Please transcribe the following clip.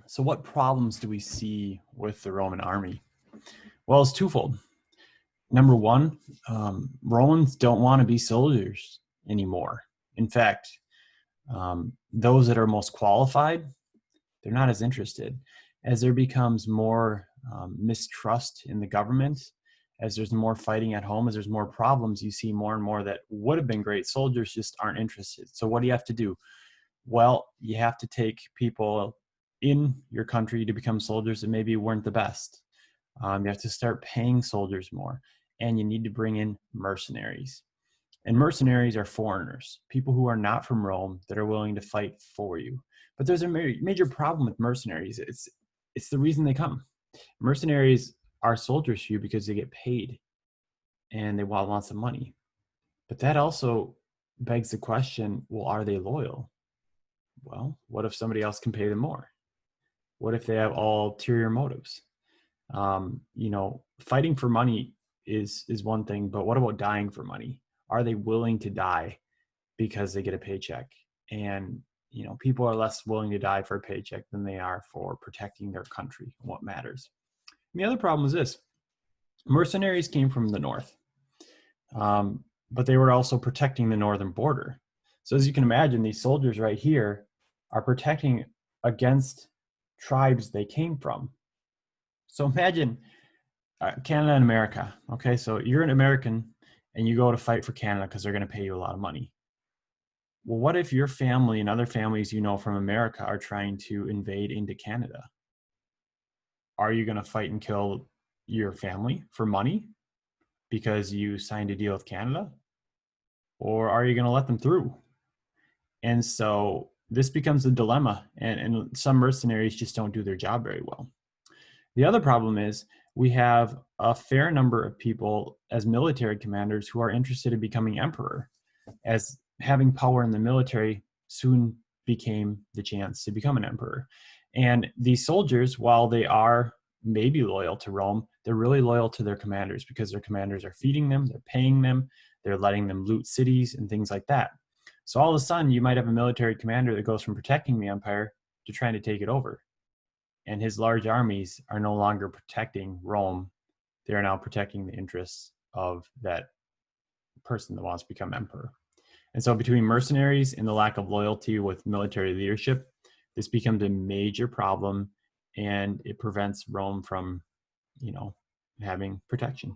So what problems do we see with the Roman army? Well, it's twofold. Number one, Romans don't want to be soldiers anymore. In fact, those that are most qualified, they're not as interested. As there becomes more mistrust in the government, as there's more fighting at home, as there's more problems, you see more and more that would have been great soldiers just aren't interested. So what do you have to do? Well, you have to take people in your country to become soldiers that maybe weren't the best. You have to start paying soldiers more, and you need to bring in mercenaries. And mercenaries are foreigners, people who are not from Rome that are willing to fight for you. But there's a major problem with mercenaries. It's the reason they come. Mercenaries are soldiers for you because they get paid and they want lots of money. But that also begs the question, well, are they loyal? Well, what if somebody else can pay them more? What if they have ulterior motives? Fighting for money is one thing, but what about dying for money? Are they willing to die because they get a paycheck? And people are less willing to die for a paycheck than they are for protecting their country. What matters? And the other problem is this: mercenaries came from the north, but they were also protecting the northern border. So as you can imagine, these soldiers right here are protecting against tribes they came from. So imagine Canada and America. Okay, so you're an American and you go to fight for Canada because they're going to pay you a lot of money. Well, what if your family and other families from America are trying to invade into Canada? Are you going to fight and kill your family for money because you signed a deal with Canada? Or are you going to let them through? And so this becomes a dilemma, and some mercenaries just don't do their job very well. The other problem is we have a fair number of people as military commanders who are interested in becoming emperor, as having power in the military soon became the chance to become an emperor. And these soldiers, while they are maybe loyal to Rome, they're really loyal to their commanders because their commanders are feeding them, they're paying them, they're letting them loot cities and things like that. So all of a sudden, you might have a military commander that goes from protecting the empire to trying to take it over. And his large armies are no longer protecting Rome. They are now protecting the interests of that person that wants to become emperor. And so between mercenaries and the lack of loyalty with military leadership, this becomes a major problem, and it prevents Rome from, having protection.